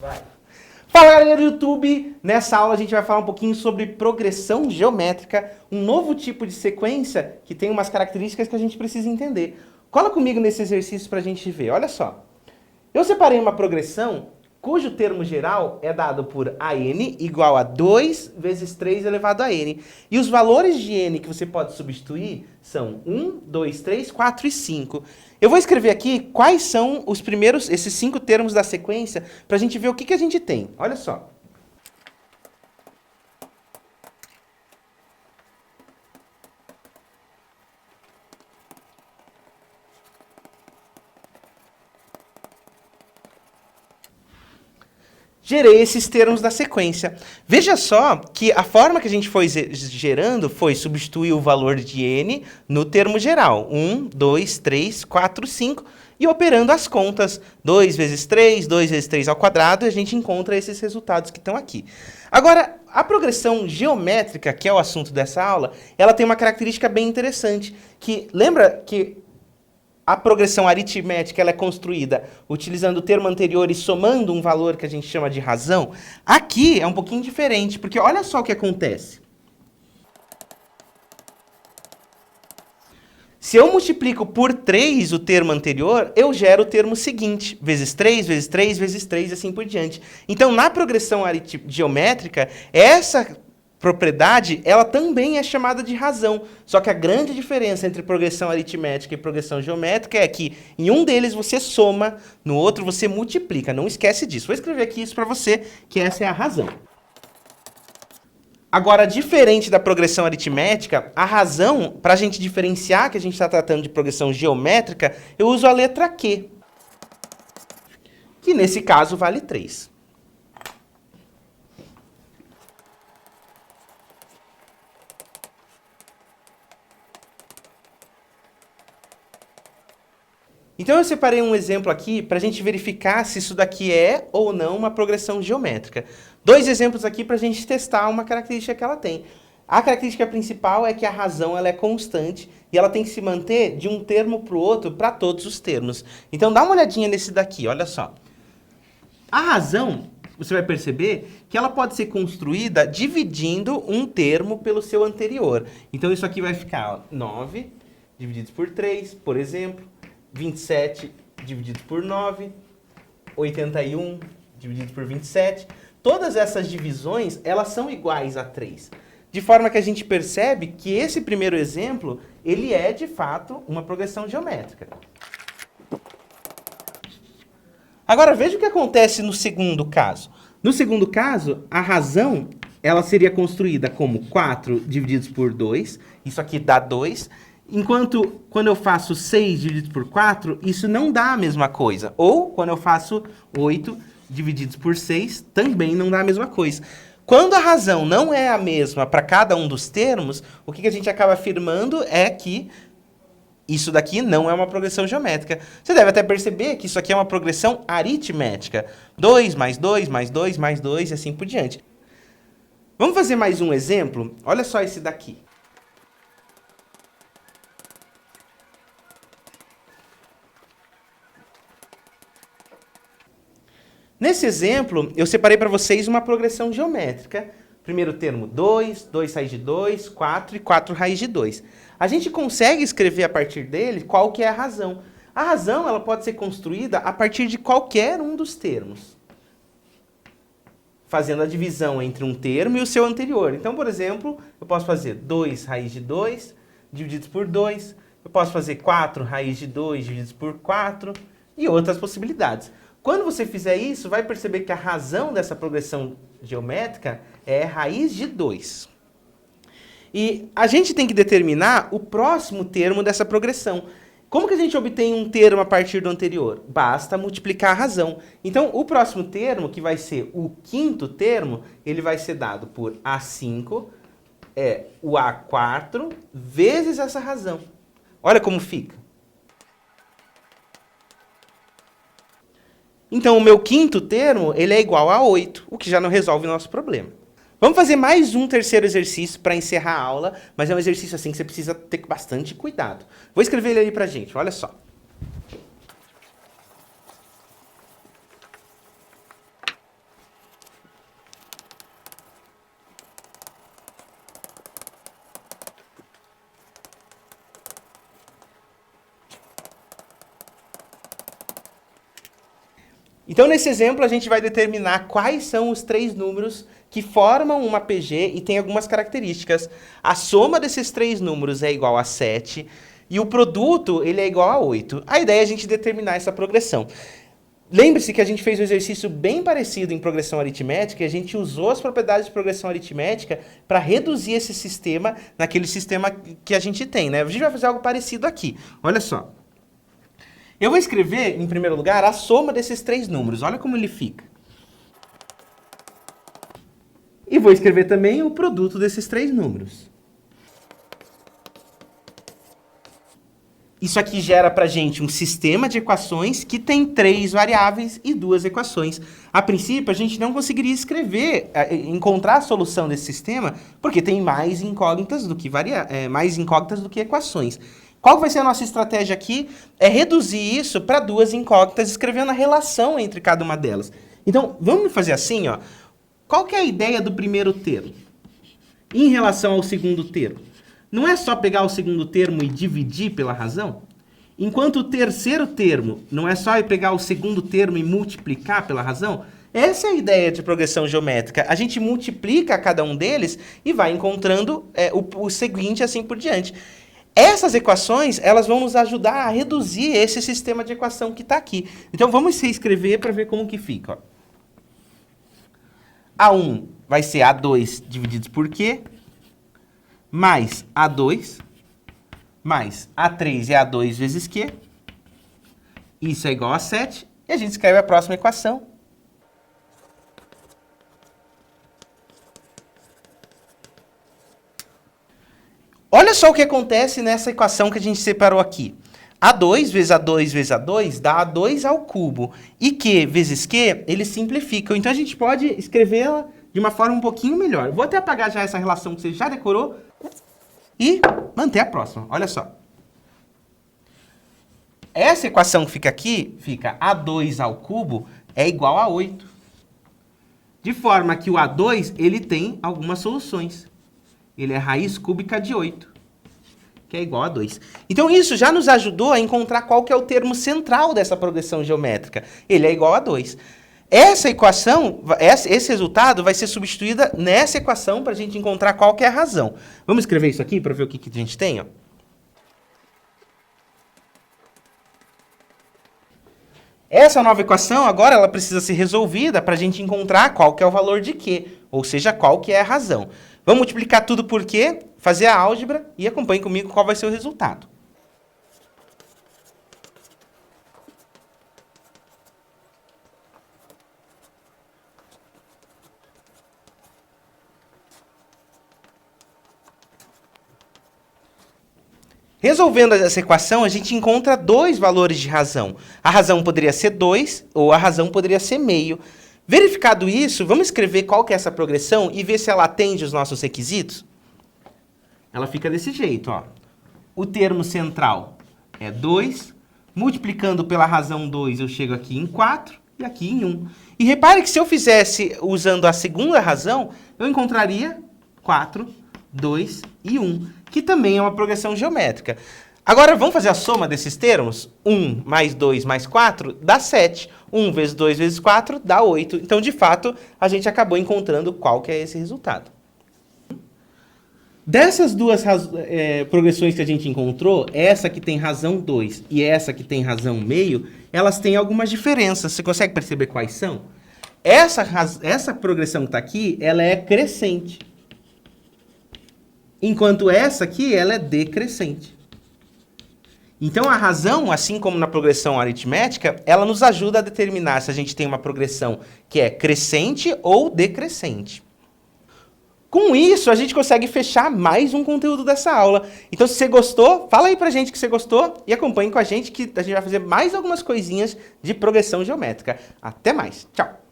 Vai. Fala galera do YouTube! Nessa aula a gente vai falar um pouquinho sobre progressão geométrica, um novo tipo de sequência que tem umas características que a gente precisa entender. Cola comigo nesse exercício para a gente ver, olha só. Eu separei uma progressão cujo termo geral é dado por AN igual a 2 vezes 3 elevado a N. E os valores de N que você pode substituir são 1, 2, 3, 4 e 5. Eu vou escrever aqui quais são os primeiros, esses 5 termos da sequência, para a gente ver o que a gente tem. Olha só. Gerei esses termos da sequência. Veja só que a forma que a gente foi gerando foi substituir o valor de n no termo geral. 1, 2, 3, 4, 5. E operando as contas, 2 vezes 3, 2 vezes 3 ao quadrado, e a gente encontra esses resultados que estão aqui. Agora, a progressão geométrica, que é o assunto dessa aula, ela tem uma característica bem interessante, que lembra que a progressão aritmética ela é construída utilizando o termo anterior e somando um valor que a gente chama de razão. Aqui é um pouquinho diferente, porque olha só o que acontece. Se eu multiplico por 3 o termo anterior, eu gero o termo seguinte, vezes 3, vezes 3, vezes 3 e assim por diante. Então, na progressão geométrica, essa propriedade, ela também é chamada de razão. Só que a grande diferença entre progressão aritmética e progressão geométrica é que em um deles você soma, no outro você multiplica. Não esquece disso. Vou escrever aqui isso para você, que essa é a razão. Agora, diferente da progressão aritmética, a razão, para a gente diferenciar que a gente está tratando de progressão geométrica, eu uso a letra Q, que nesse caso vale 3. Então eu separei um exemplo aqui para a gente verificar se isso daqui é ou não uma progressão geométrica. 2 exemplos aqui para a gente testar uma característica que ela tem. A característica principal é que a razão ela é constante e ela tem que se manter de um termo para o outro para todos os termos. Então dá uma olhadinha nesse daqui, olha só. A razão, você vai perceber que ela pode ser construída dividindo um termo pelo seu anterior. Então isso aqui vai ficar 9 dividido por 3, por exemplo. 27 dividido por 9, 81 dividido por 27. Todas essas divisões, elas são iguais a 3. De forma que a gente percebe que esse primeiro exemplo, ele é, de fato, uma progressão geométrica. Agora, veja o que acontece no segundo caso. No segundo caso, a razão, ela seria construída como 4 divididos por 2. Isso aqui dá 2. Enquanto, quando eu faço 6 dividido por 4, isso não dá a mesma coisa. Ou, quando eu faço 8 divididos por 6, também não dá a mesma coisa. Quando a razão não é a mesma para cada um dos termos, o que a gente acaba afirmando é que isso daqui não é uma progressão geométrica. Você deve até perceber que isso aqui é uma progressão aritmética. 2 mais 2 mais 2 mais 2 e assim por diante. Vamos fazer mais um exemplo? Olha só esse daqui. Nesse exemplo, eu separei para vocês uma progressão geométrica. Primeiro termo 2, 2 raiz de 2, 4 e 4 raiz de 2. A gente consegue escrever a partir dele qual que é a razão. A razão ela pode ser construída a partir de qualquer um dos termos, fazendo a divisão entre um termo e o seu anterior. Então, por exemplo, eu posso fazer 2 raiz de 2 divididos por 2. Eu posso fazer 4 raiz de 2 divididos por 4 e outras possibilidades. Quando você fizer isso, vai perceber que a razão dessa progressão geométrica é raiz de 2. E a gente tem que determinar o próximo termo dessa progressão. Como que a gente obtém um termo a partir do anterior? Basta multiplicar a razão. Então, o próximo termo, que vai ser o quinto termo, ele vai ser dado por A5, é o A4, vezes essa razão. Olha como fica. Então, o meu quinto termo, ele é igual a 8, o que já não resolve o nosso problema. Vamos fazer mais um terceiro exercício para encerrar a aula, mas é um exercício assim que você precisa ter bastante cuidado. Vou escrever ele ali para a gente, olha só. Então, nesse exemplo, a gente vai determinar quais são os 3 números que formam uma PG e tem algumas características. A soma desses 3 números é igual a 7 e o produto ele é igual a 8. A ideia é a gente determinar essa progressão. Lembre-se que a gente fez um exercício bem parecido em progressão aritmética e a gente usou as propriedades de progressão aritmética para reduzir esse sistema naquele sistema que a gente tem, né? A gente vai fazer algo parecido aqui. Olha só. Eu vou escrever, em primeiro lugar, a soma desses 3 números. Olha como ele fica. E vou escrever também o produto desses 3 números. Isso aqui gera pra gente um sistema de equações que tem 3 variáveis e 2 equações. A princípio, a gente não conseguiria encontrar a solução desse sistema, porque tem mais incógnitas do que equações. Qual vai ser a nossa estratégia aqui? É reduzir isso para 2 incógnitas, escrevendo a relação entre cada uma delas. Então, vamos fazer assim, ó. Qual que é a ideia do primeiro termo em relação ao segundo termo? Não é só pegar o segundo termo e dividir pela razão? Enquanto o terceiro termo não é só pegar o segundo termo e multiplicar pela razão? Essa é a ideia de progressão geométrica. A gente multiplica cada um deles e vai encontrando o seguinte assim por diante. Essas equações, elas vão nos ajudar a reduzir esse sistema de equação que está aqui. Então, vamos reescrever para ver como que fica. Ó. A1 vai ser A2 dividido por Q, mais A2, mais A3 é A2 vezes Q. Isso é igual a 7. E a gente escreve a próxima equação. Olha só o que acontece nessa equação que a gente separou aqui. A2 vezes A2 vezes A2 dá A2 ao cubo. E Q vezes Q, eles simplificam. Então, a gente pode escrevê-la de uma forma um pouquinho melhor. Vou até apagar já essa relação que você já decorou e manter a próxima. Olha só. Essa equação que fica aqui, fica A2 ao cubo é igual a 8. De forma que o A2, ele tem algumas soluções. Ele é raiz cúbica de 8, que é igual a 2. Então, isso já nos ajudou a encontrar qual que é o termo central dessa progressão geométrica. Ele é igual a 2. Essa equação, esse resultado vai ser substituído nessa equação para a gente encontrar qual que é a razão. Vamos escrever isso aqui para ver o que a gente tem? Ó. Essa nova equação, agora, ela precisa ser resolvida para a gente encontrar qual que é o valor de Q, ou seja, qual que é a razão. Vamos multiplicar tudo por Q, fazer a álgebra e acompanhe comigo qual vai ser o resultado. Resolvendo essa equação, a gente encontra 2 valores de razão. A razão poderia ser 2 ou a razão poderia ser meio. Verificado isso, vamos escrever qual que é essa progressão e ver se ela atende os nossos requisitos? Ela fica desse jeito, ó. O termo central é 2, multiplicando pela razão 2 eu chego aqui em 4 e aqui em 1. E repare que se eu fizesse usando a segunda razão, eu encontraria 4, 2 e 1, que também é uma progressão geométrica. Agora, vamos fazer a soma desses termos? 1 mais 2 mais 4 dá 7. 1 vezes 2 vezes 4 dá 8. Então, de fato, a gente acabou encontrando qual que é esse resultado. Dessas duas progressões que a gente encontrou, essa que tem razão 2 e essa que tem razão meio, elas têm algumas diferenças. Você consegue perceber quais são? Essa progressão que está aqui, ela é crescente. Enquanto essa aqui, ela é decrescente. Então, a razão, assim como na progressão aritmética, ela nos ajuda a determinar se a gente tem uma progressão que é crescente ou decrescente. Com isso, a gente consegue fechar mais um conteúdo dessa aula. Então, se você gostou, fala aí pra gente que você gostou e acompanhe com a gente que a gente vai fazer mais algumas coisinhas de progressão geométrica. Até mais. Tchau!